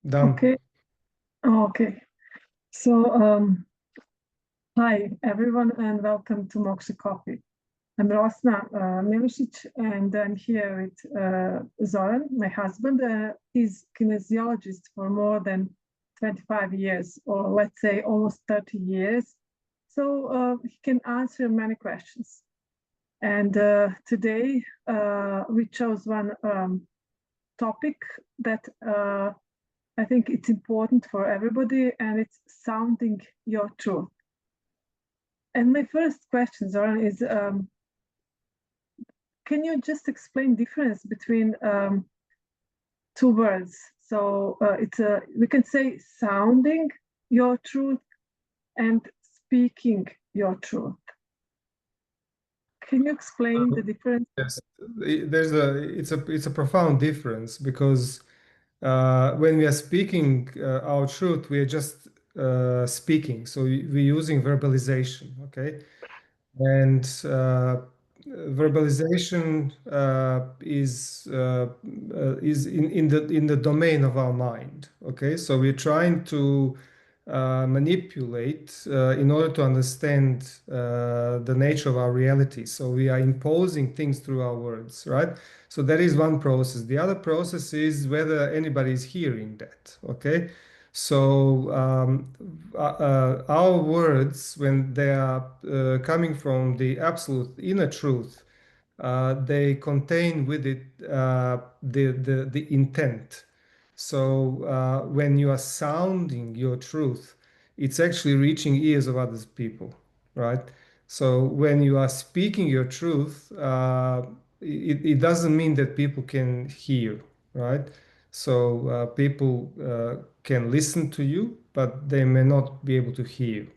Done. Okay. Okay. So, hi everyone, and welcome to Moksha Coffee. I'm Rosna Milicic, and I'm here with Zoran, my husband. He's kinesiologist for more than 25 years, or let's say almost 30 years. So he can answer many questions. And today we chose one topic that I think it's important for everybody, and it's sounding your truth. And my first question, Zoran, is can you just explain difference between two words? So it's we can say sounding your truth and speaking your truth. Can you explain the difference? Yes, it's a profound difference because when we are speaking our truth, we are just speaking. So we're using verbalization, okay? And verbalization is in the domain of our mind. Okay, so we're trying to manipulate in order to understand the nature of our reality. So we are imposing things through our words, right? So that is one process. The other process is whether anybody is hearing that. Okay. So our words, when they are coming from the absolute inner truth, they contain with it the intent. So when you are sounding your truth, it's actually reaching ears of other people, right? So when you are speaking your truth, it doesn't mean that people can hear, right? So people can listen to you, but they may not be able to hear.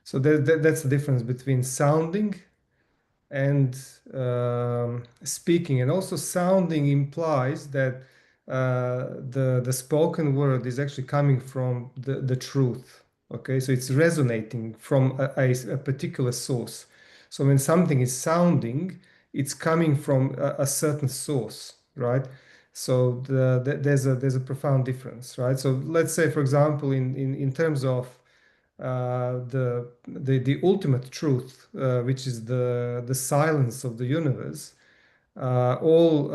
So that's the difference between sounding and speaking. And also sounding implies that the spoken word is actually coming from the truth. Okay, so it's resonating from a particular source. So when something is sounding, it's coming from a certain source, right? So there's a profound difference, right? So let's say, for example, in terms of the ultimate truth, which is the silence of the universe. All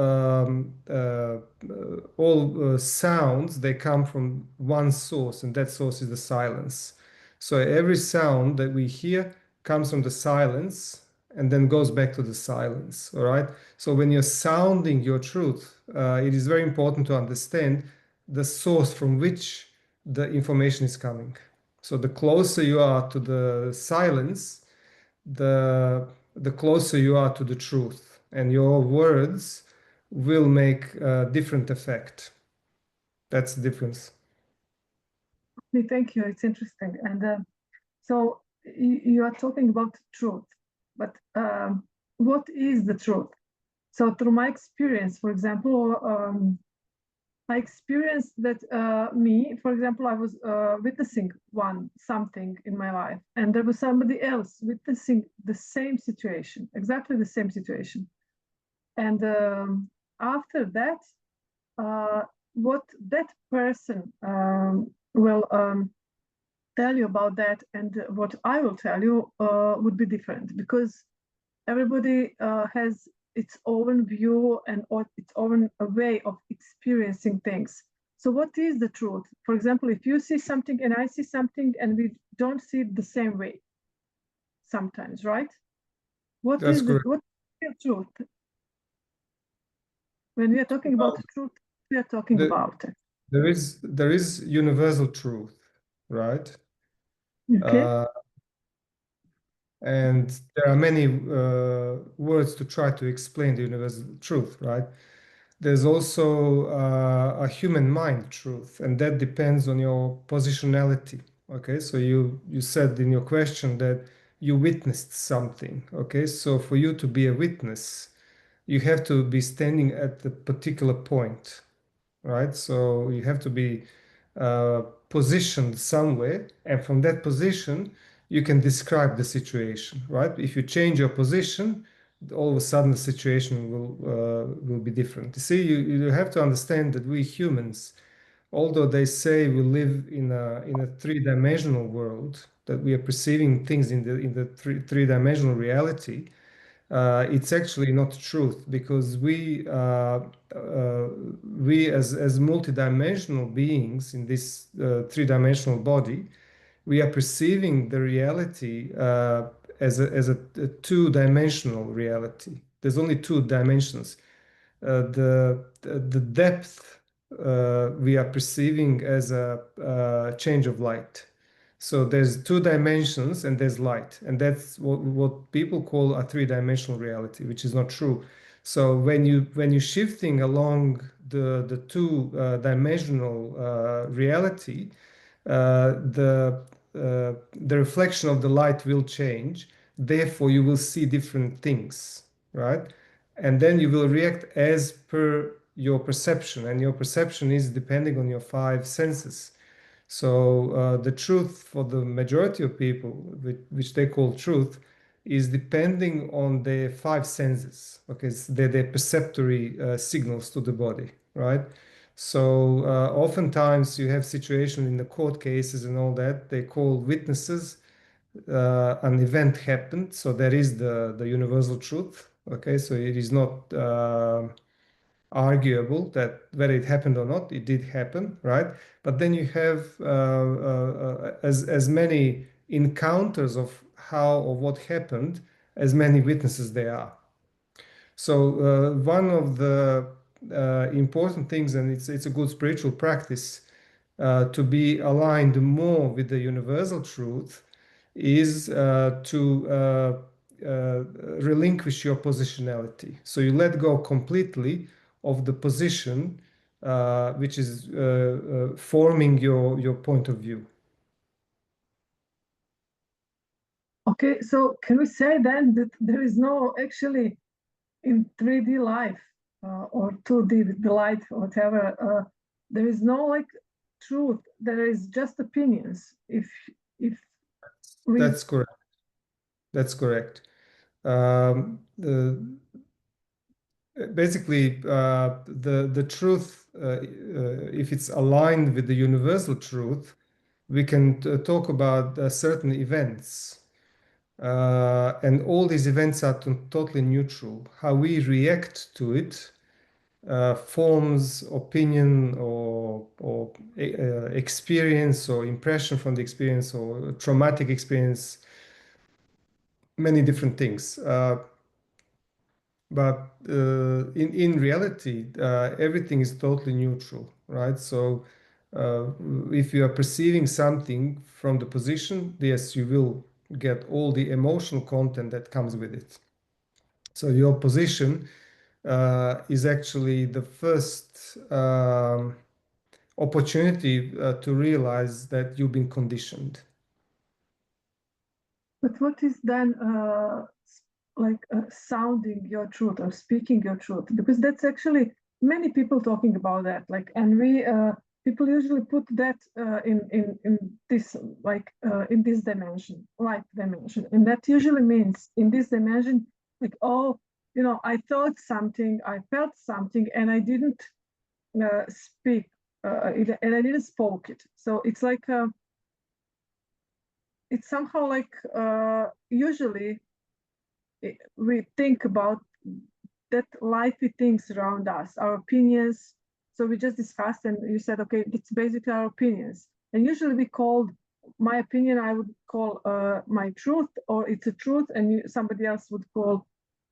sounds, they come from one source, and that source is the silence. So every sound that we hear comes from the silence and then goes back to the silence. All right. So when you're sounding your truth, it is very important to understand the source from which the information is coming. So the closer you are to the silence, the closer you are to the truth, and your words will make a different effect. That's the difference. Thank you. It's interesting. And so you are talking about truth, but what is the truth? So through my experience, for example, I experienced that for example, I was witnessing something in my life, and there was somebody else witnessing the same situation, exactly the same situation. And after that, uh, what that person will tell you about that and what I will tell you would be different because everybody has its own view and its own way of experiencing things. So, what is the truth? For example, if you see something and I see something and we don't see it the same way sometimes, right? That's correct. What is the truth? When we are talking about Well, the truth, we are talking the, about it. there is universal truth, right? Okay. Uh, and there are many words to try to explain the universal truth, right? There's also a human mind truth, and that depends on your positionality. Okay, so you said in your question that you witnessed something. Okay, so for you to be a witness, you have to be standing at the particular point, right? So you have to be uh, positioned somewhere, and from that position, you can describe the situation, right? If you change your position, all of a sudden the situation will be different. You see, you have to understand that we humans although they say we live in a three-dimensional world, that we are perceiving things in the three-dimensional reality, it's actually not truth because we as multidimensional beings in this three-dimensional body, we are perceiving the reality as a two-dimensional reality. There's only two dimensions. The depth we are perceiving as a change of light. So there's two dimensions and there's light, and that's what people call a three-dimensional reality, which is not true. So when you're shifting along the two dimensional reality, the reflection of the light will change. Therefore, you will see different things, right? And then you will react as per your perception, and your perception is depending on your five senses. So the truth for the majority of people, which they call truth, is depending on their five senses. Okay, they're perceptory signals to the body, right? So oftentimes you have situations in the court cases and all that. They call witnesses. An event happened, so that is the universal truth. Okay, so it is not arguable that whether it happened or not, it did happen, right? But then you have as many encounters of how or what happened as many witnesses there are. So one of the important things, and it's a good spiritual practice to be aligned more with the universal truth, is to relinquish your positionality. So you let go completely of the position which is forming your point of view. Okay, so can we say then that there is no actually in 3D life or 2D the light, whatever, there is no like truth. There is just opinions. If we That's correct. That's correct. Basically, the truth, if it's aligned with the universal truth, we can talk about certain events. And all these events are totally neutral. How we react to it forms opinion or experience or impression from the experience or traumatic experience, many different things. But in reality, everything is totally neutral, right? So uh, if you are perceiving something from the position, yes, you will get all the emotional content that comes with it. So your position is actually the first opportunity to realize that you've been conditioned. But what is then like sounding your truth or speaking your truth? Because that's actually many people talking about that. Like, and we people usually put that in this like in this dimension, light dimension, and that usually means in this dimension, like, oh, you know, I thought something, I felt something, and I didn't speak, and I didn't spoke it. So it's like. It's somehow like usually we think about that lifey things around us, our opinions. So we just discussed, and you said, okay, it's basically our opinions. And usually we called my opinion, I would call my truth, or it's a truth, and somebody else would call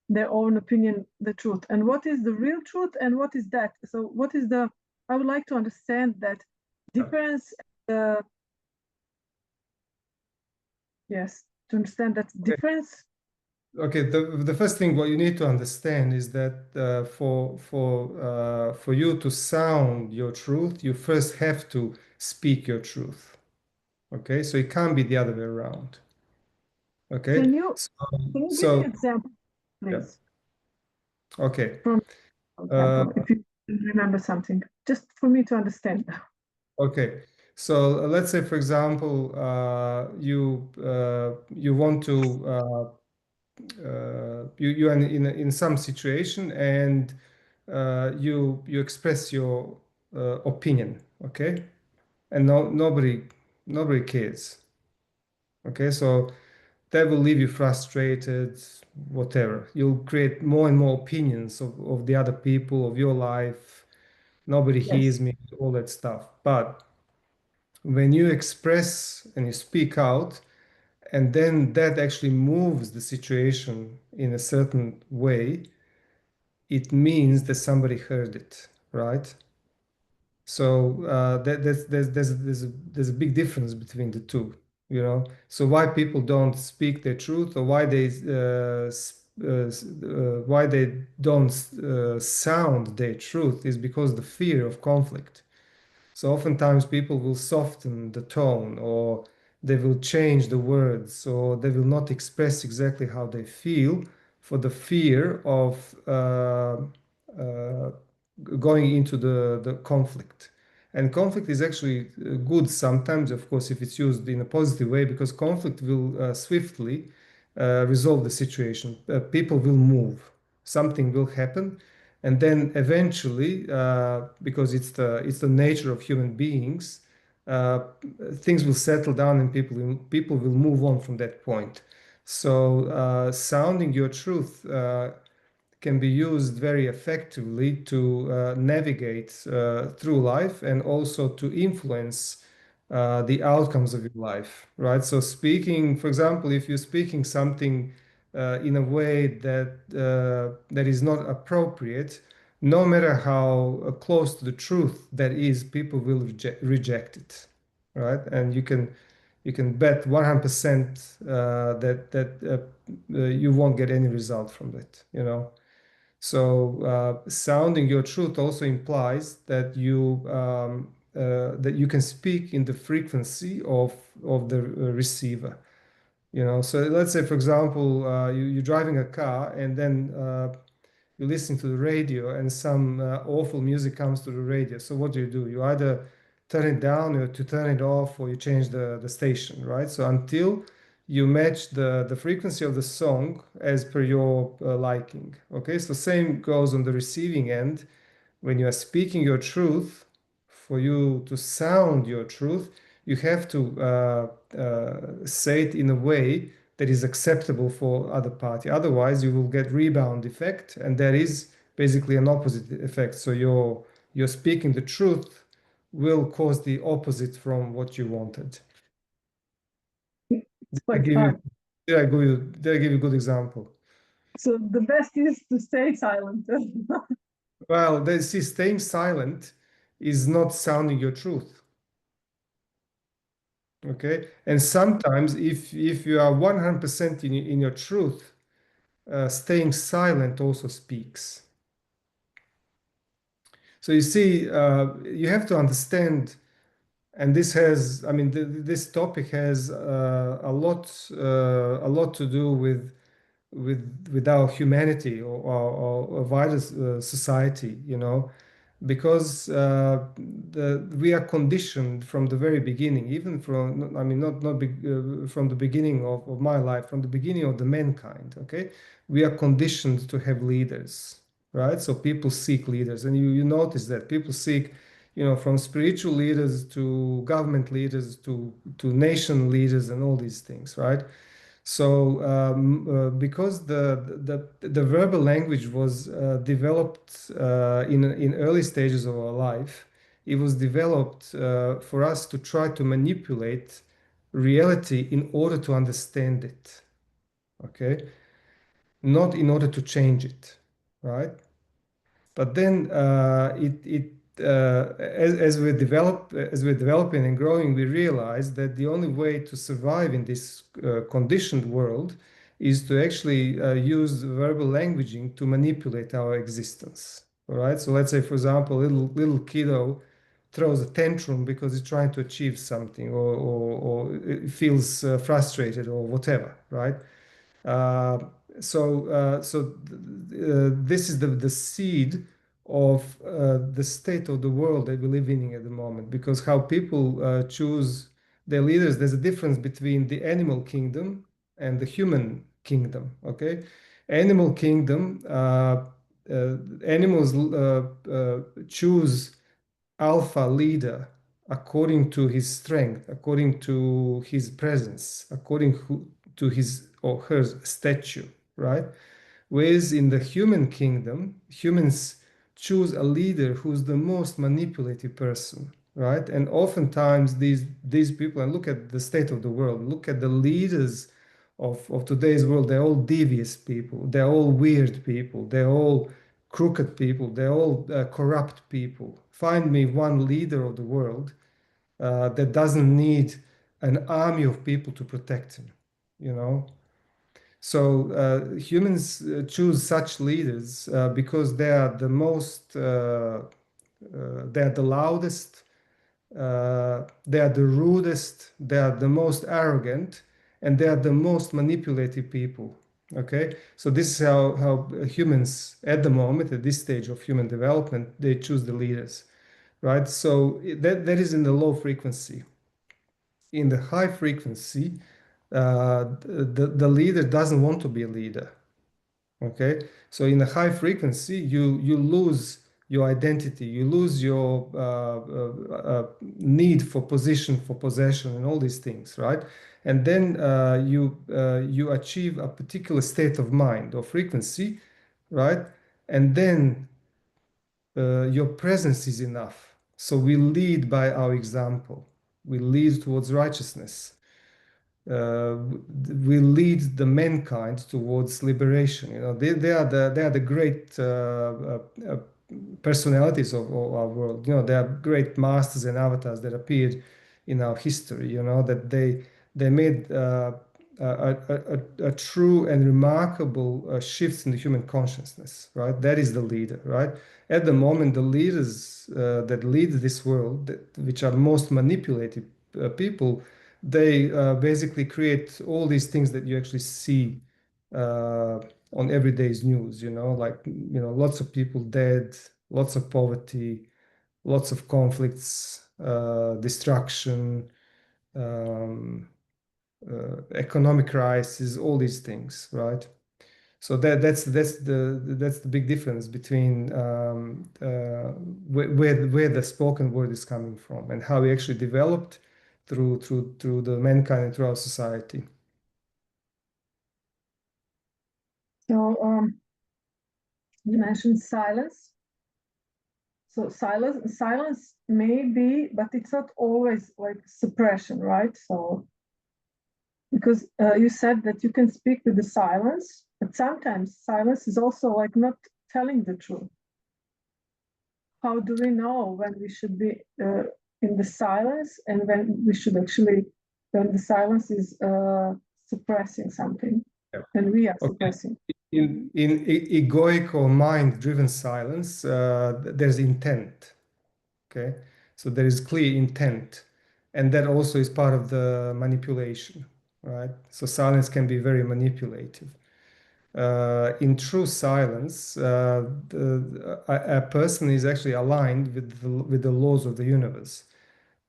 their own opinion the truth. And what is the real truth, and what is that? So what is the? I would like to understand that difference. Yes, to understand that difference. Okay, the first thing what you need to understand is that for you to sound your truth, you first have to speak your truth. Okay, so it can't be the other way around. Okay, Can you so, can you give me so an example, yeah, please? okay, From for uh, example, if you remember something, just for me to understand. okay. So let's say, for example, you want to you are in some situation and you express your opinion, Okay, and nobody cares. Okay, so that will leave you frustrated, whatever. You'll create more and more opinions of the other people, of your life. Nobody Yes. hears me, all that stuff. But when you express and you speak out, and then that actually moves the situation in a certain way, it means that somebody heard it, right? So there's a big difference between the two, you know. So why people don't speak their truth, or why they don't sound their truth, is because the fear of conflict. So oftentimes people will soften the tone, or they will change the words, or they will not express exactly how they feel for the fear of going into the conflict. And conflict is actually good sometimes, of course, if it's used in a positive way, because conflict will swiftly resolve the situation. People will move, something will happen, and then eventually, because it's the nature of human beings, uh, things will settle down and people will move on from that point. So sounding your truth can be used very effectively to navigate through life, and also to influence the outcomes of your life, right? So speaking, for example, if you're speaking something in a way that is not appropriate, no matter how close to the truth that is, people will reject it, right? And you can bet 100% that you won't get any result from that, you know. So sounding your truth also implies that you can speak in the frequency of the receiver. You know, so let's say, for example, you're driving a car, and then you're listening to the radio, and some awful music comes to the radio. So what do? You either turn it down, or to turn it off, or you change the station, right? So until you match the frequency of the song as per your liking. Okay, so same goes on the receiving end. When you are speaking your truth, for you to sound your truth, you have to say it in a way that is acceptable for other party. Otherwise, you will get rebound effect, and that is basically an opposite effect. So you're speaking the truth will cause the opposite from what you wanted. It's Did I quite give you hard. did I give you a good example? So the best is to stay silent. Well, see, staying silent is not sounding your truth. Okay. And sometimes if you are 100% in your truth, staying silent also speaks. So you see, you have to understand, and this has, I mean, this topic has a lot to do with our humanity, or wider society, you know, because we are conditioned from the very beginning, even from, I mean, not big, from the beginning of my life, from the beginning of the mankind. Okay, we are conditioned to have leaders, right? So people seek leaders, and you notice that people seek, you know, from spiritual leaders to government leaders to nation leaders and all these things, right? So, because the verbal language was developed in early stages of our life, it was developed for us to try to manipulate reality in order to understand it. Okay, not in order to change it, right? But then as we're developing and growing, we realize that the only way to survive in this conditioned world is to actually use verbal languaging to manipulate our existence. All right. So let's say, for example, little kiddo throws a tantrum because he's trying to achieve something, or it feels frustrated or whatever, right? Uh, so this is the seed of the state of the world that we live in at the moment, because how people choose their leaders, there's a difference between the animal kingdom and the human kingdom. Okay, animal kingdom, animals choose alpha leader according to his strength, according to his presence, to his or her stature, right? Whereas in the human kingdom, humans choose a leader who's the most manipulative person, right? And oftentimes these people, and look at the state of the world, look at the leaders of today's world, they're all devious people, they're all weird people, they're all crooked people, they're all corrupt people. Find me one leader of the world that doesn't need an army of people to protect him, you know? So humans choose such leaders because they are the most, they are the loudest, they are the rudest, they are the most arrogant, and they are the most manipulative people. Okay, so this is how humans at the moment, at this stage of human development, they choose the leaders, right? So that is in the low frequency. In the high frequency, the leader doesn't want to be a leader. Okay, so in a high frequency, you lose your identity, you lose your need for position, for possession, and all these things, right? And then you achieve a particular state of mind or frequency, right? And then your presence is enough. So we lead by our example. We lead towards righteousness. Will lead the mankind towards liberation. You know, they are the great personalities of our world. You know, they are great masters and avatars that appeared in our history. You know, that they made a true and remarkable shift in the human consciousness. Right, that is the leader. Right, at the moment, the leaders that lead this world, which are most manipulated people, they basically create all these things that you actually see uh, on everyday's news, you know, like, you know, lots of people dead, lots of poverty, lots of conflicts, destruction, um, economic crisis, all these things, right? So that's the big difference between where the spoken word is coming from and how we actually developed through the mankind and through our society. So you mentioned silence. So silence may be, but it's not always like suppression, right? So because you said that you can speak with the silence, but sometimes silence is also like not telling the truth. How do we know when we should be in the silence and when we should actually, when the silence is suppressing something Yeah. and we are Okay. suppressing? In egoic or mind-driven silence, there's intent. Okay, so there is clear intent, and that also is part of the manipulation, right? So silence can be very manipulative. In true silence, a person is actually aligned with the laws of the universe.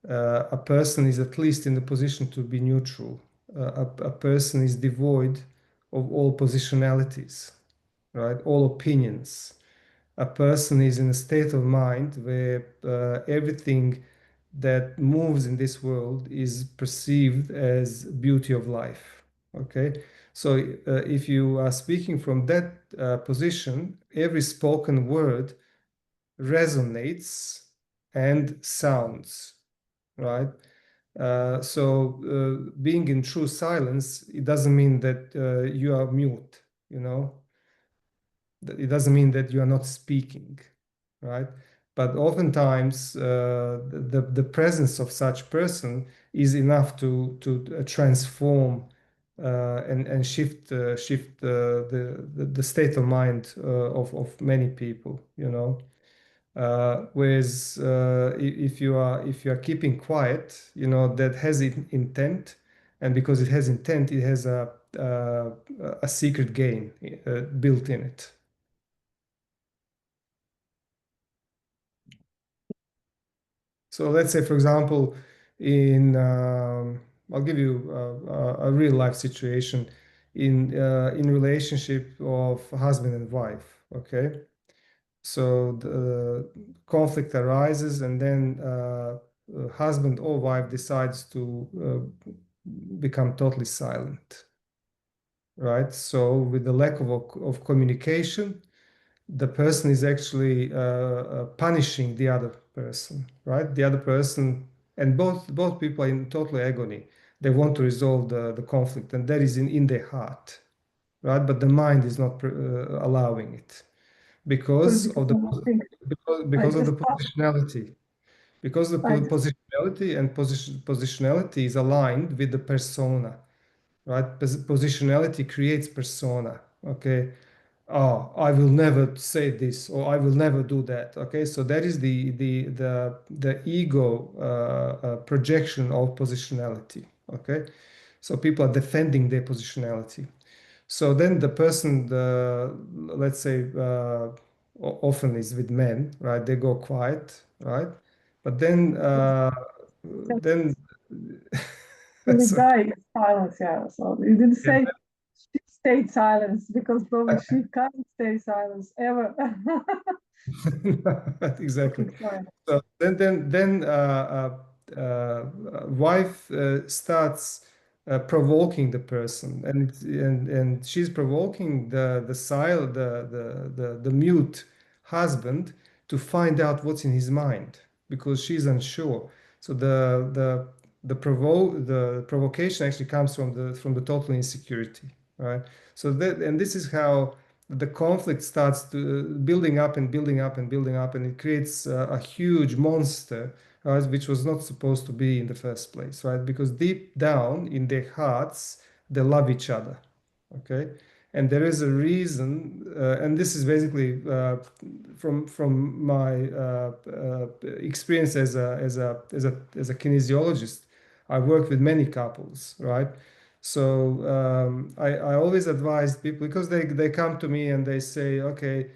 A person is at least in the position to be neutral. A person is devoid of all positionalities, right? All opinions. A person is in a state of mind where everything that moves in this world is perceived as beauty of life. Okay, so if you are speaking from that position, every spoken word resonates and sounds, right? So being in true silence, it doesn't mean that you are mute, you know. It doesn't mean that you are not speaking, right? But oftentimes, the presence of such person is enough to transform and shift the state of mind of many people, you know. Whereas if you are keeping quiet, you know, that has intent, and because it has intent, it has a secret game built in it. So let's say, for example, in I'll give you a real life situation in relationship of husband and wife. Okay, So the conflict arises, and then husband or wife decides to become totally silent, right? So with the lack of communication, the person is actually punishing the other person, right? The other person, and both people are in total agony. They want to resolve the conflict, and that is in their heart, right? But the mind is not allowing it Well, because because of the I think I because of the just positionality. Because the I just positionality and positionality is aligned with the persona, right? Positionality creates persona. Okay, oh, I will never say this or I will never do that. Okay, so that is the ego projection of positionality. Okay, so people are defending their positionality. So then the person, let's say, often is with men, right? They go quiet, right? But then, really so, die in silence. Yeah. So you didn't yeah, say she stayed silent because probably she can't stay silent ever. exactly. Okay, sorry. So wife starts provoking the person, and she's provoking the mute husband to find out what's in his mind because she's unsure. So the provocation actually comes from the total insecurity, right? So that, and this is how the conflict starts to building up and building up and building up, and it creates a huge monster, right, which was not supposed to be in the first place, right? Because deep down in their hearts, they love each other, okay? And there is a reason, and this is basically from my experience as a kinesiologist. I work with many couples, right? So I always advise people because they come to me and they say, okay,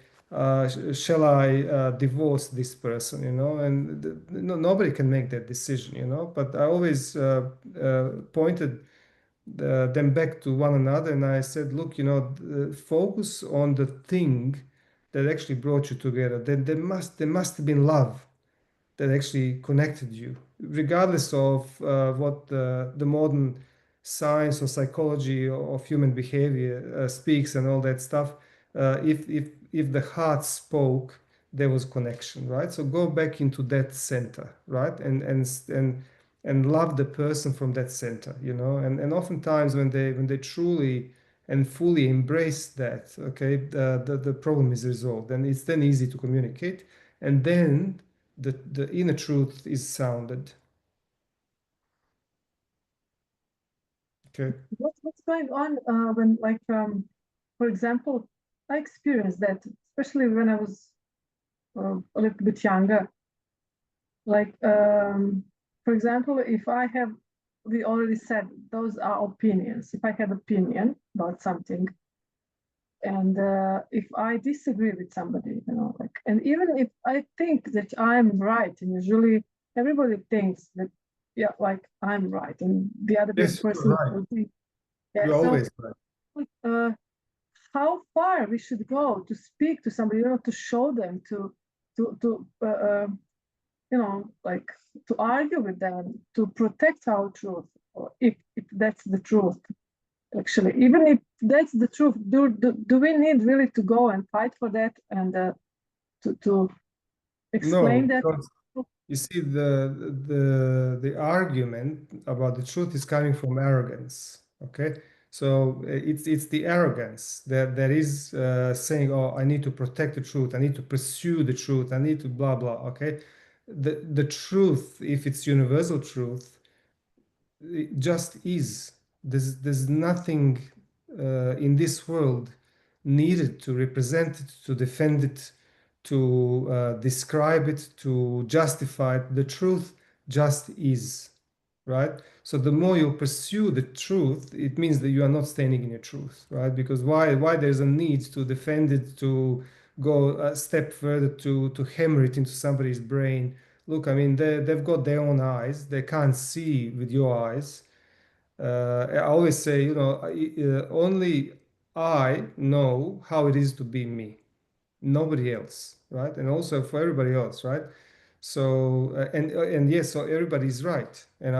shall I divorce this person, And no, nobody can make that decision, But I always pointed them back to one another, and I said, look, focus on the thing that actually brought you together. Then there must have been love that actually connected you, regardless of what the modern science or psychology of human behavior speaks and all that stuff. If the heart spoke, there was connection, right? So go back into that center, right? And love the person from that center, And oftentimes when they truly and fully embrace that, okay, the problem is resolved, and it's then easy to communicate, and then the inner truth is sounded. Okay. What's going on when, like, for example, I experienced that, especially when I was a little bit younger. Like, for example, if I have, we already said those are opinions. If I have opinion about something, and if I disagree with somebody, like, and even if I think that I'm right, and usually everybody thinks that, yeah, like I'm right, and the other Yes, you're person right. will think, yeah. You're So, always right. uh, how far we should go to speak to somebody, to show them, to like to argue with them, to protect our truth, or if that's the truth. Actually, even if that's the truth, do we need really to go and fight for that and to No, explain that? because you see, the argument about the truth is coming from arrogance. Okay, so it's the arrogance that is saying, "Oh, I need to protect the truth. I need to pursue the truth. I need to blah blah." Okay, the truth, if it's universal truth, it just is. There's nothing in this world needed to represent it, to defend it, to describe it, to justify it. The truth just is, right? So the more you pursue the truth, it means that you are not standing in your truth, right? Because why there's a need to defend it, to go a step further, to hammer it into somebody's brain. Look, I mean, they've got their own eyes. They can't see with your eyes. I always say, only I know how it is to be me, nobody else, right? And also for everybody else, right? So and yes, so everybody's right. And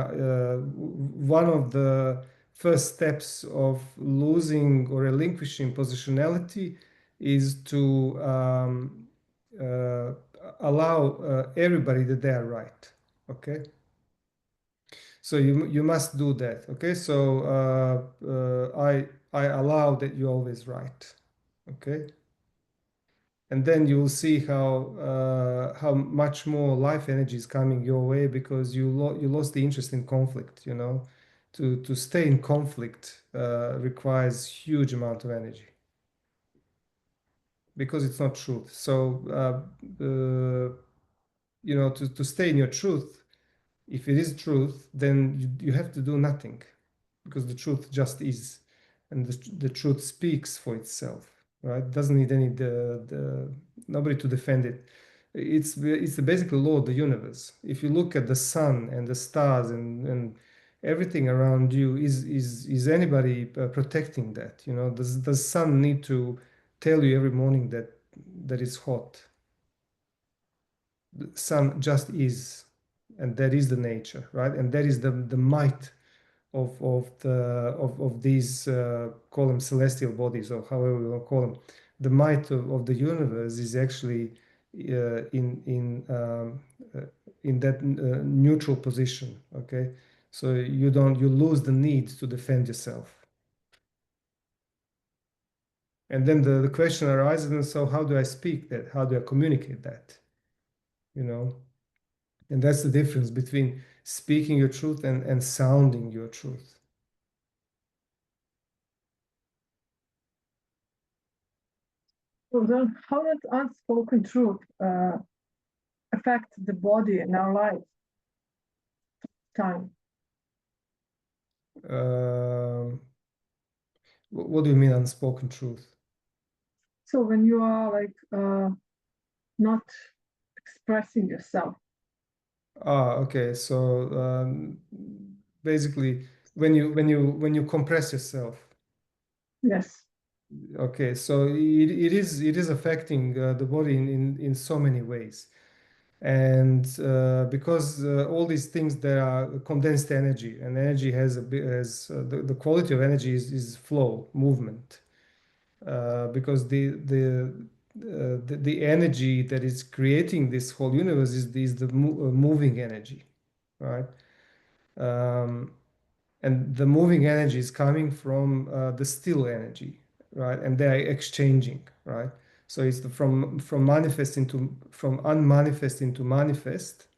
one of the first steps of losing or relinquishing positionality is to uh, allow everybody that they are right. Okay, so you must do that. Okay, so I allow that you're always right. Okay, and then you will see how much more life energy is coming your way because you lost the interest in conflict. You know, to stay in conflict requires huge amount of energy because it's not truth. So you know, to stay in your truth, if it is truth, then you have to do nothing because the truth just is, and the truth speaks for itself, right? Doesn't need any the nobody to defend it. It's the basic law of the universe. If you look at the sun and the stars and everything around you, is anybody protecting that? You know, does the sun need to tell you every morning that it's hot? The sun just is, and that is the nature, right? And that is the might of these call them celestial bodies or however we want to call them. The might of the universe is actually uh, in that neutral position. Okay, so you lose the need to defend yourself. And then the question arises, and so how do I speak that? How do I communicate that? You know, and that's the difference between speaking your truth and sounding your truth. So then how does unspoken truth affect the body and our lifetime? Um, what do you mean unspoken truth? So when you are like not expressing yourself. Okay. So basically, when you compress yourself, Yes. okay. So it is affecting the body in so many ways, and because all these things there are condensed energy, and energy has the quality of energy is flow, movement. Because the energy that is creating this whole universe is the moving energy, right? Um, and the moving energy is coming from the still energy, right? And they are exchanging, right? So it's from manifest into from unmanifest into manifest,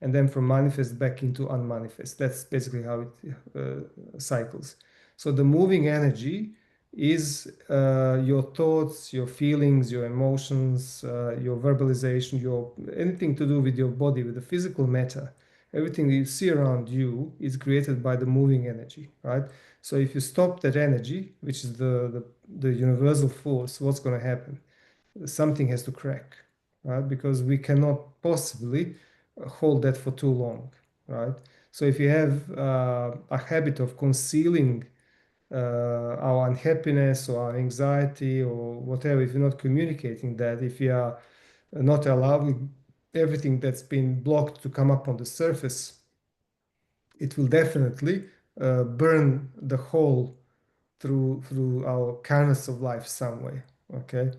and then from manifest back into unmanifest. That's basically how it cycles. So the moving energy is your thoughts, your feelings, your emotions, your verbalization, your anything to do with your body, with the physical matter. Everything that you see around you is created by the moving energy, right? So if you stop that energy, which is the universal force, what's going to happen? Something has to crack, right? Because we cannot possibly hold that for too long, right? So if you have a habit of concealing our unhappiness or our anxiety or whatever, if you're not communicating that, if you are not allowing everything that's been blocked to come up on the surface, it will definitely burn the hole through our canvas of life some way. Okay,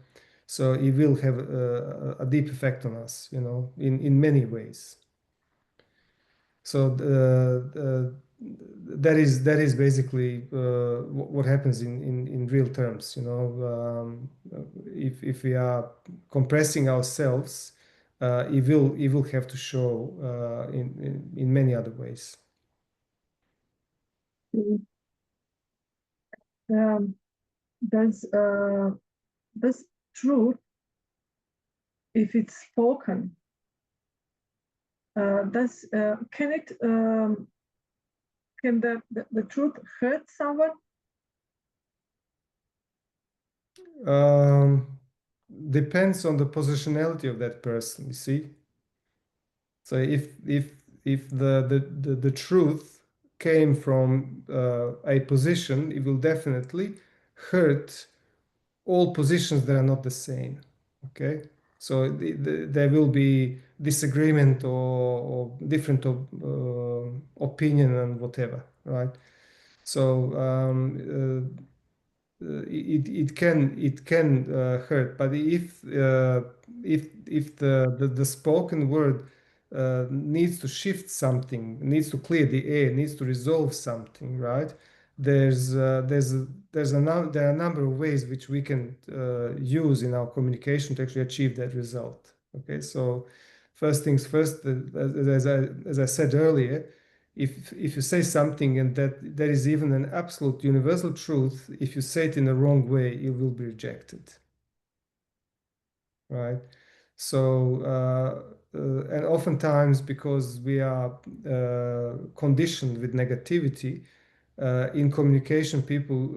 so it will have a deep effect on us, you know, in many ways. So that is basically what happens in real terms, you know. If we are compressing ourselves, it will have to show in many other ways. Um, does this truth, if it's spoken, does can it can the truth hurt someone? Um, Depends on the positionality of that person, you see. So if the truth came from a position, it will definitely hurt all positions that are not the same. Okay, so there will be disagreement or different opinion and whatever, right? So it can hurt, but if the spoken word needs to shift something, needs to clear the air, needs to resolve something, right? There are a number of ways which we can use in our communication to actually achieve that result. Okay, so first things first, as I said earlier, if you say something and that there is even an absolute universal truth, if you say it in the wrong way, it will be rejected, right? So and oftentimes because we are conditioned with negativity in communication, people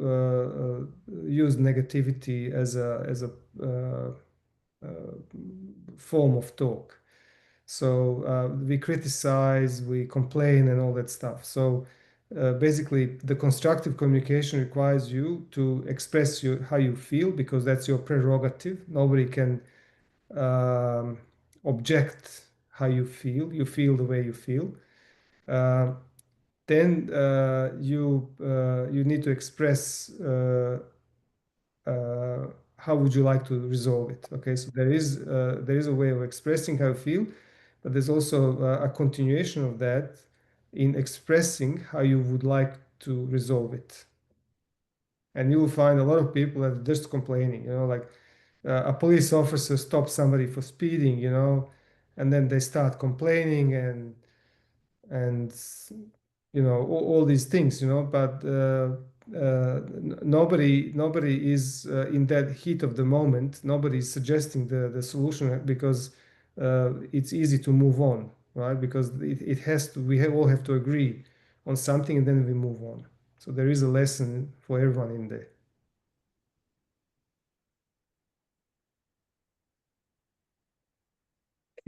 use negativity as a uh, uh, form of talk. So we criticize, we complain, and all that stuff. So basically, the constructive communication requires you to express how you feel because that's your prerogative. Nobody can um, object how you feel. You feel the way you feel. Uh, then you need to express uh, how would you like to resolve it. Okay, so there is a way of expressing how you feel, but there's also a continuation of that in expressing how you would like to resolve it. And you will find a lot of people that are just complaining, like a police officer stops somebody for speeding, and then they start complaining and all these things, but nobody is in that heat of the moment. Nobody is suggesting the solution because it's easy to move on, right? Because it has to, all have to agree on something and then we move on. So there is a lesson for everyone in there.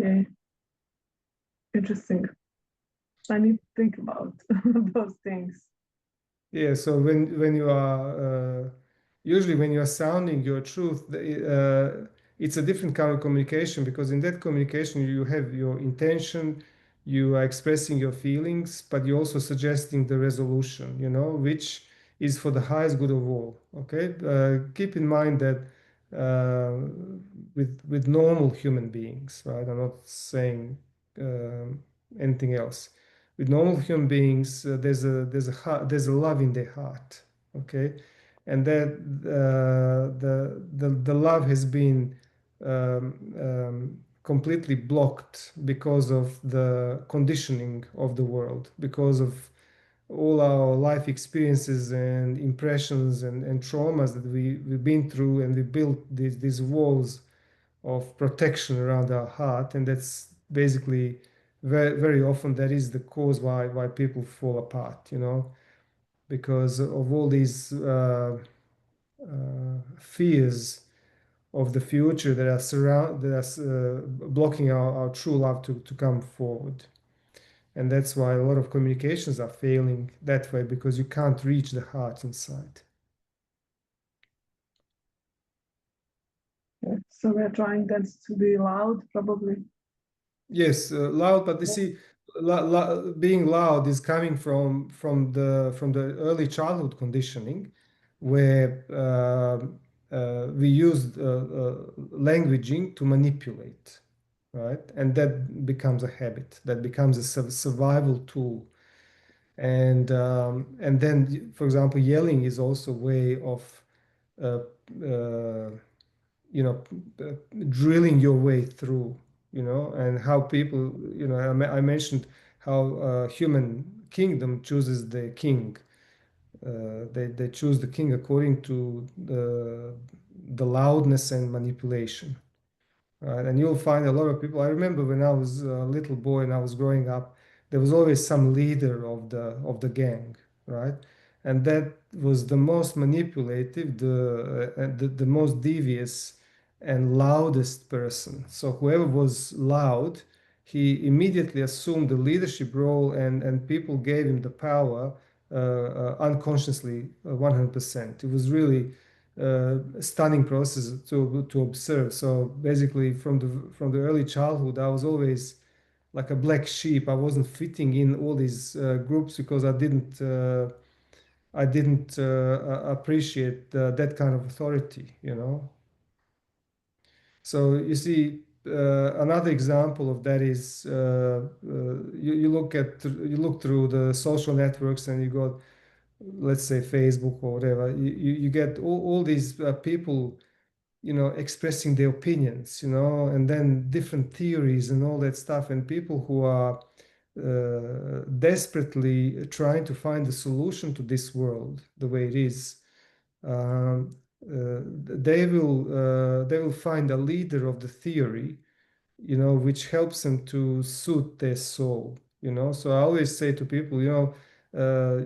Okay, interesting. I need to think about those things. Yeah, so when you are usually when you are sounding your truth, it's a different kind of communication because in that communication you have your intention, you are expressing your feelings, but you're also suggesting the resolution, which is for the highest good of all. Okay, keep in mind that uh, with normal human beings, right? I'm not saying anything else. With normal human beings, there's a love in their heart, okay, and that the love has been completely blocked because of the conditioning of the world, because of all our life experiences and impressions and traumas that we've been through, and we built these walls of protection around our heart, and that's basically very often that is the cause why people fall apart, because of all these fears of the future that are blocking our true love to come forward. And that's why a lot of communications are failing that way because you can't reach the heart inside. Yeah. So we're trying then to be loud, probably. Yes, loud, but you see, being loud is coming from the early childhood conditioning, where we use languaging to manipulate, right? And that becomes a habit, that becomes a survival tool. And then, for example, yelling is also a way of uh, uh, you know uh, drilling your way through, and how people, I mentioned how human kingdom chooses the king. They choose the king according to the loudness and manipulation, right? And you'll find a lot of people. I remember when I was a little boy and I was growing up, there was always some leader of the gang, right? And that was the most manipulative, the most devious and loudest person. So whoever was loud, he immediately assumed the leadership role, and people gave him the power unconsciously, 100%. It was really stunning process to observe. So basically, from the early childhood, I was always like a black sheep. I wasn't fitting in all these groups because I didn't appreciate that kind of authority, you know. So you see, another example of that is you look through the social networks and you got, let's say, Facebook or whatever. You get all these people, you know, expressing their opinions, you know, and then different theories and all that stuff, and people who are desperately trying to find a solution to this world the way it is. um, they will find a leader of the theory, you know, which helps them to suit their soul, you know. So I always say to people, you know,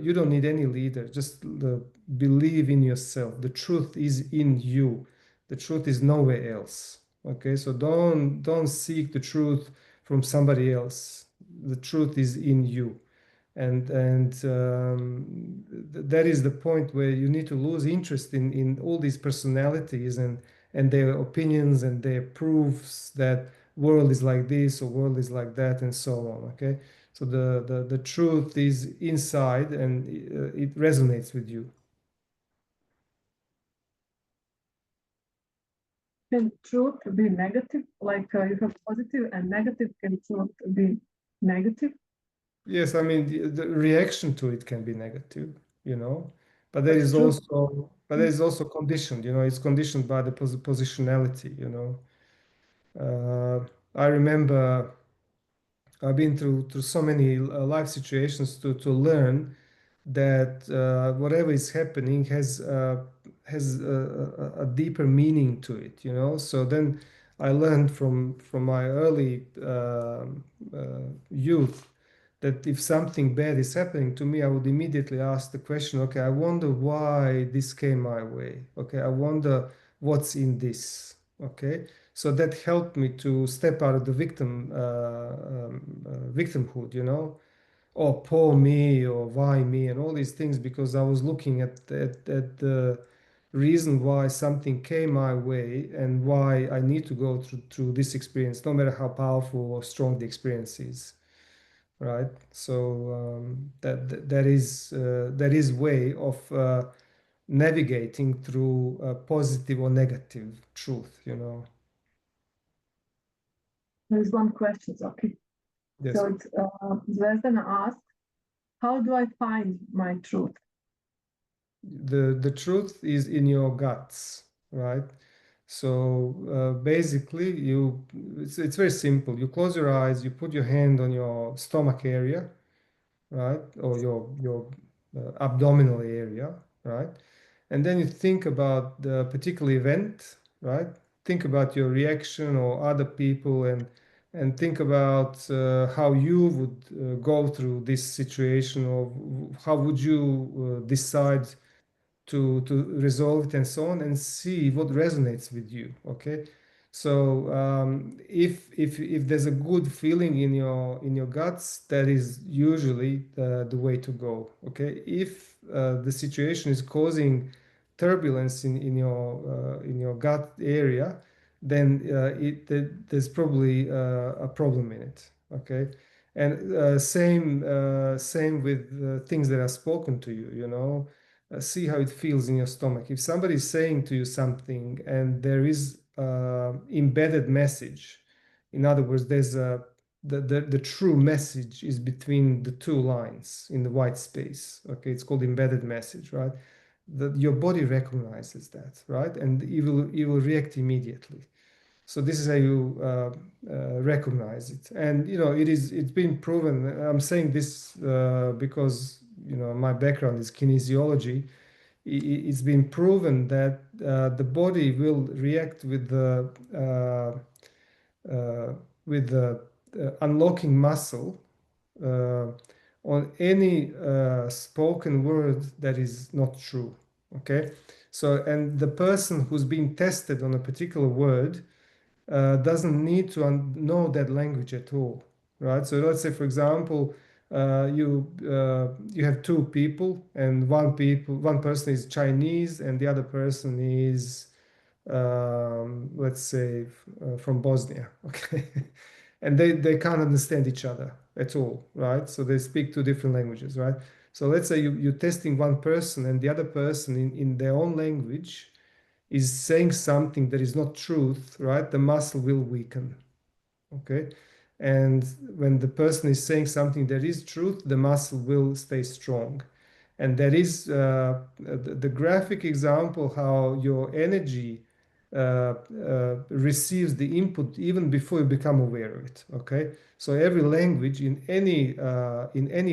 you don't need any leader, just believe in yourself. The truth is in you. The truth is nowhere else. Okay, so don't seek the truth from somebody else. The truth is in you. And that is the point where you need to lose interest in all these personalities and their opinions and their proofs that world is like this or world is like that and so on. Okay, so the truth is inside, and it resonates with you. Can truth be negative? Like you have positive and negative. Can truth be negative? Yes, I mean the reaction to it can be negative, you know, but But truth. there is also conditioned, you know. It's conditioned by the positionality, you know. I remember I've been through so many life situations to learn that whatever is happening has a deeper meaning to it, you know. So then I learned from my early youth that if something bad is happening to me, I would immediately ask the question, okay, I wonder why this came my way. Okay, I wonder what's in this. Okay, so that helped me to step out of the victimhood, you know, or poor me or why me and all these things, because I was looking at the reason why something came my way and why I need to go through this experience, no matter how powerful or strong the experience is, right? So that is way of navigating through positive or negative truth, you know. There is one question. Okay. Yes. So it's Zvezdana asked, how do I find my truth? The truth is in your guts, right? So basically, it's very simple. You close your eyes, you put your hand on your stomach area, right, or your abdominal area, right, and then you think about the particular event, right? Think about your reaction or other people, and think about how you would go through this situation, or how would you decide to resolve it and so on, and see what resonates with you. Okay, so if there's a good feeling in your guts, that is usually the way to go. Okay, if the situation is causing turbulence in your gut area, then there's probably a problem in it. Okay, and same with things that are spoken to you, you know. See how it feels in your stomach. If somebody is saying to you something and there is embedded message, in other words, there's the true message is between the two lines in the white space. Okay, it's called embedded message, right? That your body recognizes that, right? And it will react immediately. So this is how you recognize it. And you know, it's been proven. I'm saying this because you know my background is kinesiology. It's been proven that the body will react with the unlocking muscle uh, on any spoken word that is not true. Okay, so and the person who's been tested on a particular word doesn't need to know that language at all, right? So let's say, for example, you have two people, and one person is Chinese, and the other person is let's say from Bosnia, okay, and they can't understand each other at all, right? So they speak two different languages, right? So let's say you're testing one person, and the other person in their own language is saying something that is not truth, right? The muscle will weaken, okay? And when the person is saying something that is truth, the muscle will stay strong. And that is the graphic example how your energy receives the input even before you become aware of it. Okay, so every language in any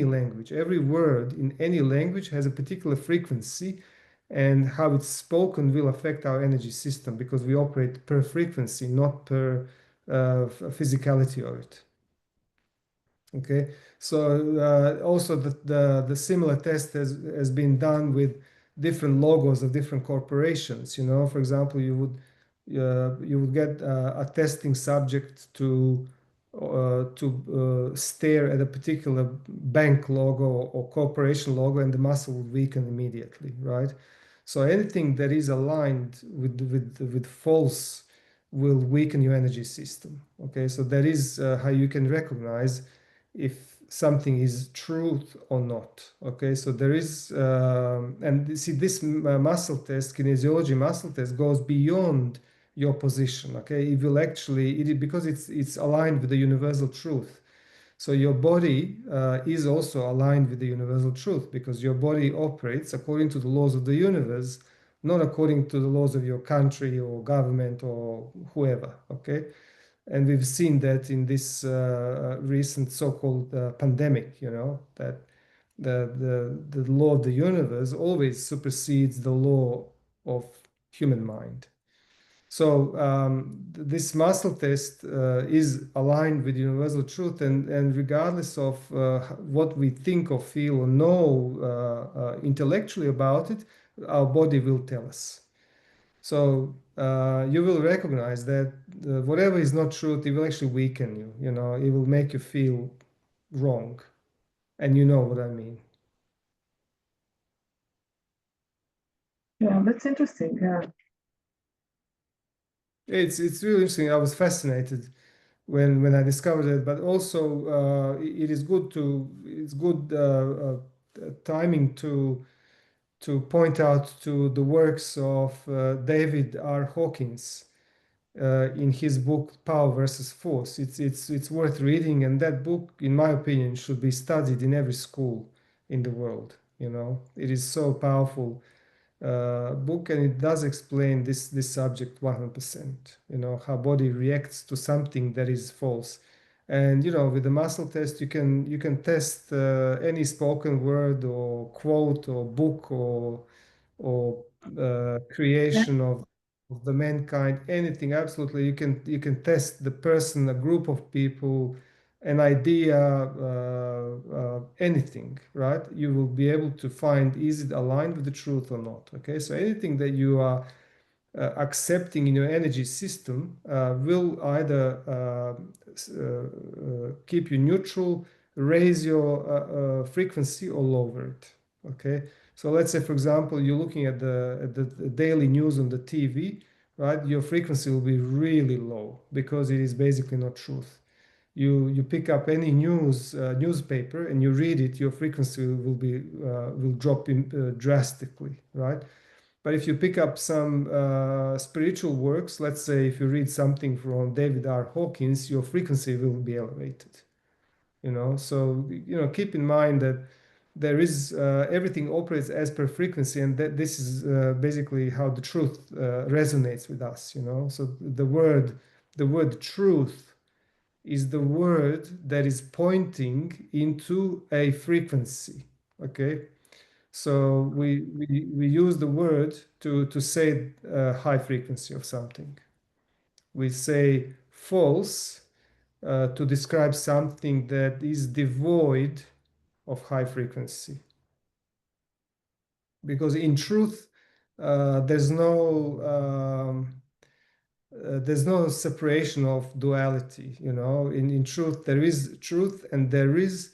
language, every word in any language has a particular frequency, and how it's spoken will affect our energy system because we operate per frequency, not per physicality of it. Okay, so also the similar test has been done with different logos of different corporations. You know, for example, you would get a testing subject to stare at a particular bank logo or corporation logo, and the muscle would weaken immediately, right? So anything that is aligned with false will weaken your energy system. Okay, so that is how you can recognize if something is truth or not. Okay, so there is, and see, this muscle test, kinesiology muscle test, goes beyond your position. Okay, it will actually, because it's aligned with the universal truth. So your body is also aligned with the universal truth because your body operates according to the laws of the universe, not according to the laws of your country or government or whoever. Okay, and we've seen that in this recent so-called pandemic, you know, that the law of the universe always supersedes the law of human mind. So this muscle test is aligned with universal truth, and regardless of what we think or feel or know intellectually about it, our body will tell us. So you will recognize that whatever is not truth, it will actually weaken you. You know, it will make you feel wrong, and you know what I mean. Yeah, that's interesting. Yeah. It's really interesting. I was fascinated when I discovered it, but also it is good to it's good timing to point out to the works of David R. Hawkins in his book Power versus Force. It's worth reading, and that book, in my opinion, should be studied in every school in the world. You know, it is so powerful book, and it does explain this subject 100%. You know, how body reacts to something that is false. And you know, with the muscle test, you can test any spoken word or quote or book or Yeah. creation of the mankind, anything. Absolutely, you can test the person, a group of people, an idea, anything, right? You will be able to find, is it aligned with the truth or not? Okay, so anything that you are accepting in your energy system will either keep you neutral, raise your frequency, or lower it. Okay, so let's say, for example, you're looking at the daily news on the TV, right? Your frequency will be really low because it is basically not truth. You pick up any newspaper and you read it, your frequency will drop drastically, right? But if you pick up some spiritual works, let's say if you read something from David R. Hawkins, your frequency will be elevated. You know, so you know, keep in mind that there is everything operates as per frequency, and that this is basically how the truth resonates with us. You know, so the word truth is the word that is pointing into a frequency. Okay, so we use the word to say high frequency of something. We say false to describe something that is devoid of high frequency. Because in truth, there's no separation of duality. You know, in truth there is truth, and there is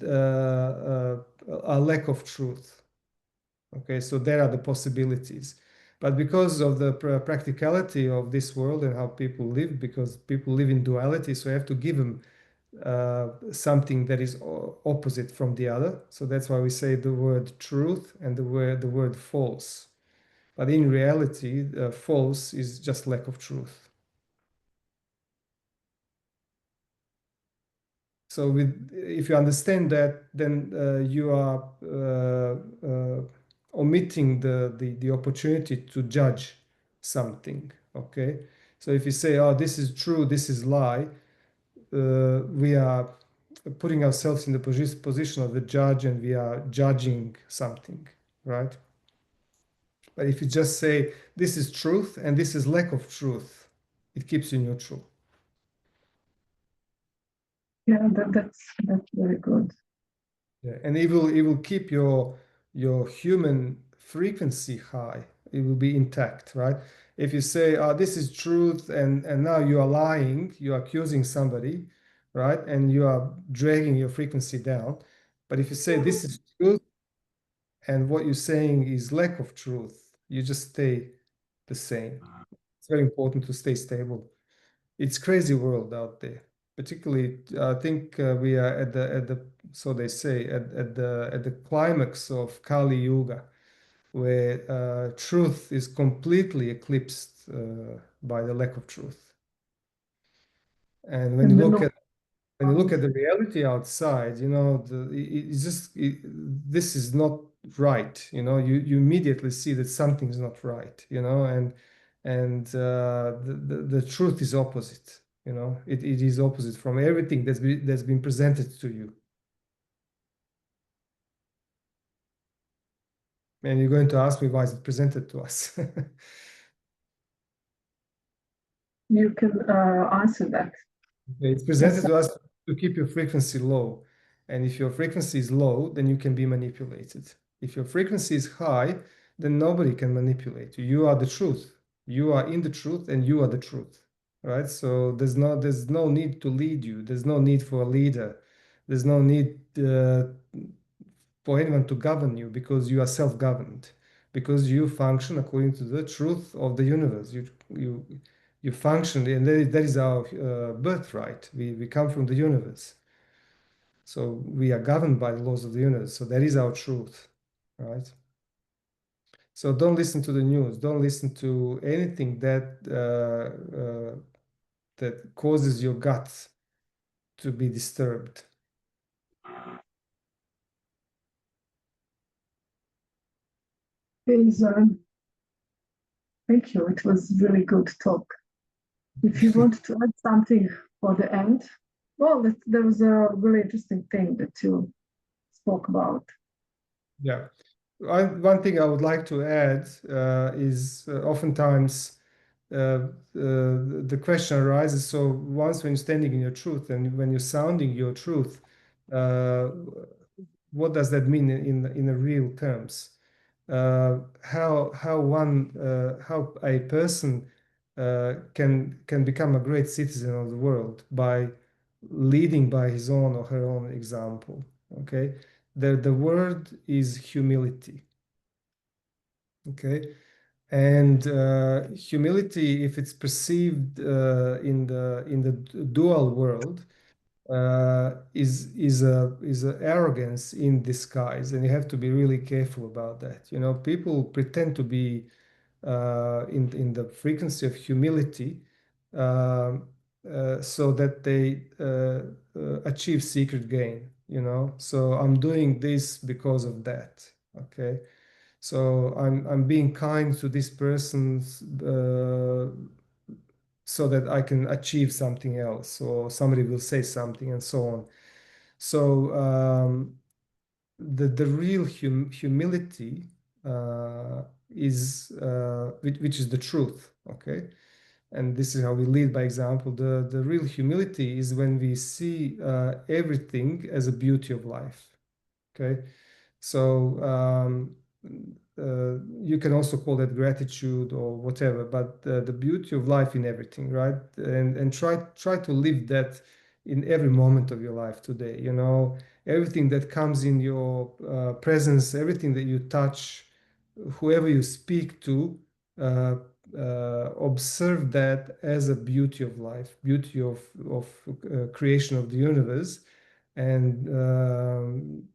a lack of truth. Okay, so there are the possibilities. But because of the practicality of this world and how people live, because people live in duality, so you have to give them something that is opposite from the other. So that's why we say the word truth and the word false. But in reality, false is just lack of truth. So if you understand that, then you are omitting the opportunity to judge something. Okay. So if you say, "Oh, this is true, this is lie," we are putting ourselves in the position of the judge, and we are judging something, right? But if you just say, "This is truth and this is lack of truth," it keeps you neutral. Yeah, that's very good. Yeah, and it will keep your human frequency high. It will be intact, right? If you say, "Oh, this is truth," and now you are lying, you are accusing somebody, right? And you are dragging your frequency down. But if you say, "This is truth," and what you're saying is lack of truth, you just stay the same. It's very important to stay stable. It's crazy world out there. Particularly, I think we are at the so they say at the climax of Kali Yuga, where truth is completely eclipsed by the lack of truth. And when you And the look no at when you look at the reality outside, it's just this is not right. You immediately see that something's not right. And the truth is opposite. It is opposite from everything that's been presented to you. And you're going to ask me, why is it presented to us? you can answer that. It's Yes, presented to us to keep your frequency low. And if your frequency is low, then you can be manipulated. If your frequency is high, then nobody can manipulate you. You are the truth. You are in the truth and you are the truth. Right? So there's no need to lead you. There's no need for a leader. There's no need for anyone to govern you, because you are self-governed. Because you function according to the truth of the universe. You function, and that is our birthright. We come from the universe, so we are governed by the laws of the universe. So that is our truth, right? So don't listen to the news. Don't listen to anything that causes your gut to be disturbed. please. Thank you. It was really good talk. If you want to add something for the end, well, there was a really interesting thing that you spoke about. Yeah. One thing I would like to add is oftentimes the question arises. So once when you're standing in your truth and when you're sounding your truth, uh, what does that mean in the real terms? How a person can become a great citizen of the world by leading by his own or her own example. Okay, the word is humility. Okay, and humility, if it's perceived in the dual world, is a arrogance in disguise, and you have to be really careful about that. People pretend to be in the frequency of humility, um, so that they achieve secret gain. So I'm doing this because of that. Okay, so I'm being kind to this person so that I can achieve something else, or somebody will say something, and so on. So the real humility is which is the truth. Okay, and this is how we lead by example. The real humility is when we see everything as a beauty of life. Okay, so you can also call that gratitude or whatever, but the beauty of life in everything, right? And try to live that in every moment of your life today. You know, everything that comes in your presence, everything that you touch, whoever you speak to, uh, observe that as a beauty of life, beauty of creation of the universe, and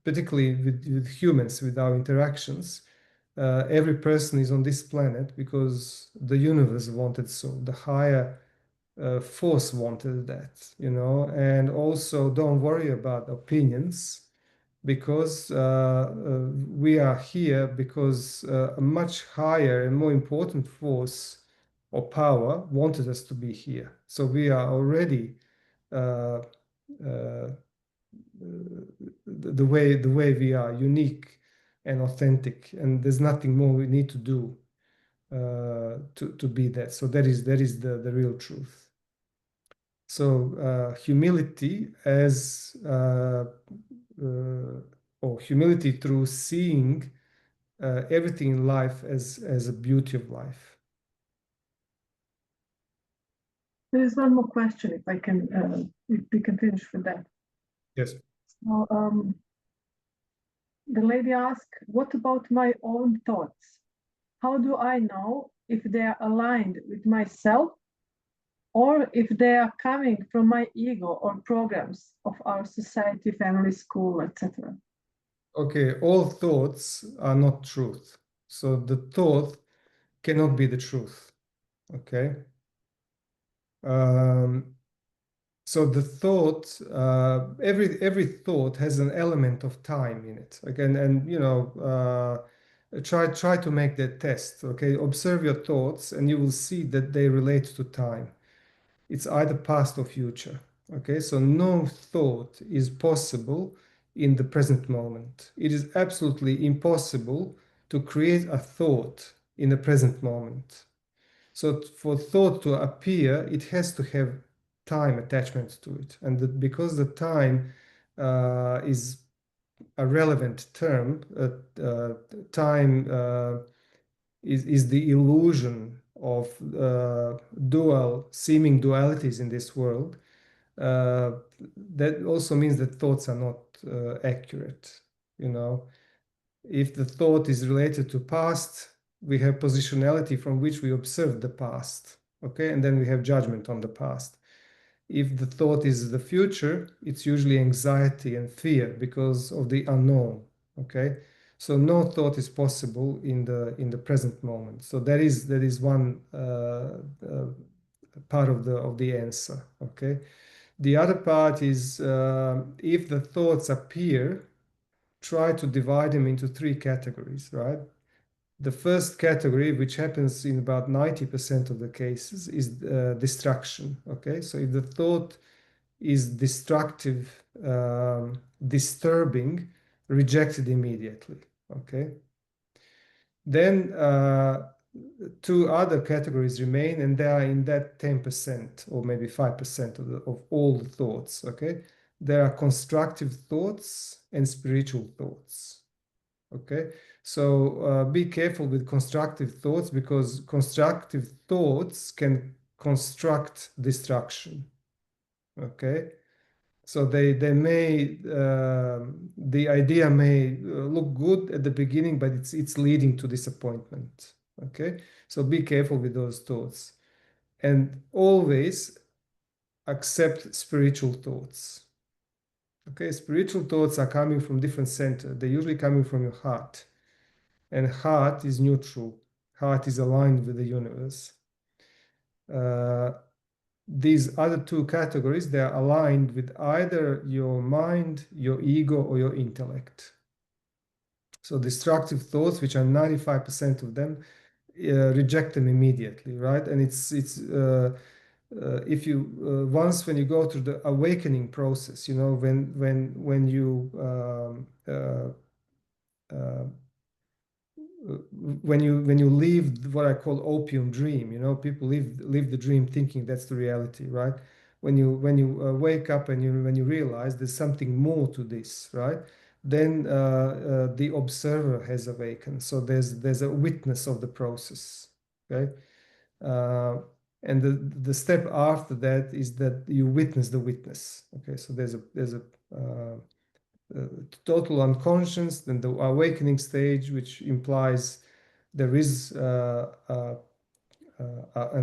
particularly with humans, with our interactions. Every person is on this planet because the universe wanted so. The higher force wanted that, you know. And also, don't worry about opinions because we are here because a much higher and more important force or power wanted us to be here. So we are already uh, uh, the way we are unique and authentic, and there's nothing more we need to do to be that. So that is the real truth. So humility as or humility through seeing everything in life as a beauty of life. There is one more question, if I can, if we can finish with that. Yes. So, the lady asked, "What about my own thoughts? How do I know if they are aligned with myself or if they are coming from my ego or programs of our society, family, school, etc.?" Okay, all thoughts are not truth. So the thought cannot be the truth. Okay. Um, so the thought, every thought has an element of time in it. Again, and you know, try to make that test. Okay, observe your thoughts, and you will see that they relate to time. It's either past or future. Okay, so no thought is possible in the present moment. It is absolutely impossible to create a thought in the present moment. So for thought to appear, it has to have time attachment to it. And because the time is a relevant term, time is the illusion of dual seeming dualities in this world. Uh, that also means that thoughts are not accurate. You know, if the thought is related to past, we have positionality from which we observe the past. Okay, and then we have judgment on the past. If the thought is the future, it's usually anxiety and fear because of the unknown. Okay, so no thought is possible in the present moment. So that is one part of the answer. Okay, the other part is if the thoughts appear, try to divide them into three categories, right? The first category, which happens in about 90% of the cases, is distraction. Okay, so if the thought is destructive, disturbing, reject it immediately. Okay, then two other categories remain, and they are in that 10% or maybe 5% of all the thoughts. Okay, there are constructive thoughts and spiritual thoughts. Okay, so be careful with constructive thoughts because constructive thoughts can construct destruction. Okay, so they may the idea may look good at the beginning, but it's leading to disappointment. Okay, so be careful with those thoughts, and always accept spiritual thoughts. Okay, spiritual thoughts are coming from different center. They're usually coming from your heart. And heart is neutral. Heart is aligned with the universe. Uh, these other two categories, they are aligned with either your mind, your ego, or your intellect. So destructive thoughts, which are 95% of them, reject them immediately, right? And it's if you once when you go through the awakening process, you know, when you uh, when you leave what I call opium dream, you know, people live the dream thinking that's the reality, right? When you wake up and when you realize there's something more to this, right? Then the observer has awakened. So there's a witness of the process, okay? Uh, And the step after that is that you witness the witness. Okay, so there's a total unconscious, then the awakening stage, which implies there is an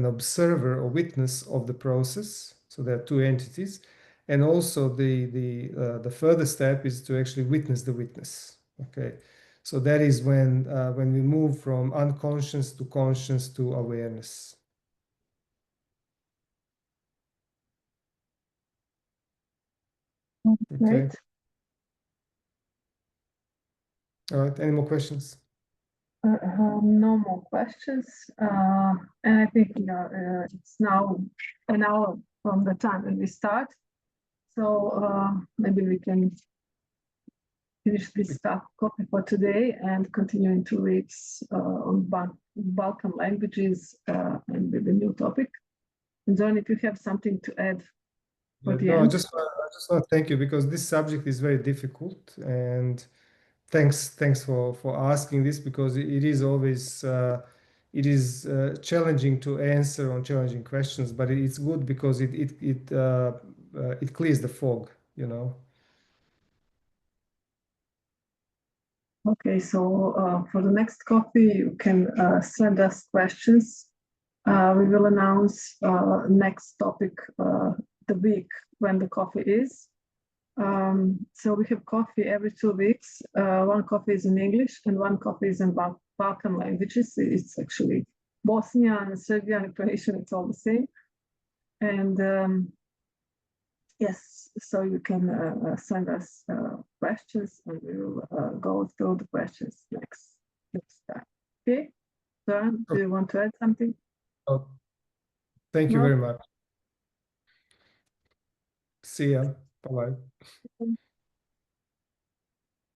observer or witness of the process. So there are two entities, and also the further step is to actually witness the witness. Okay, so that is when we move from unconscious to conscious to awareness. Okay. Great. All right. Any more questions? No more questions. And I think it's now an hour from the time when we start. So maybe we can finish this copy for today and continue in 2 weeks on Balkan languages and with a new topic. And John, if you have something to add for the No, I end. just want to thank you because this subject is very difficult, and thanks for asking this, because it is always challenging to answer on challenging questions, but it's good because it clears the fog, you know. Okay, so for the next coffee, you can send us questions. We will announce next topic the week when the coffee is. So we have coffee every 2 weeks. One coffee is in English and one coffee is in Balkan languages. It's actually Bosnian, Serbian, Croatian, it's all the same. And yes, so you can send us questions and we will go through the questions next time. Okay, Søren, do you want to add something? Oh, thank you No? very much. See ya. Bye-bye.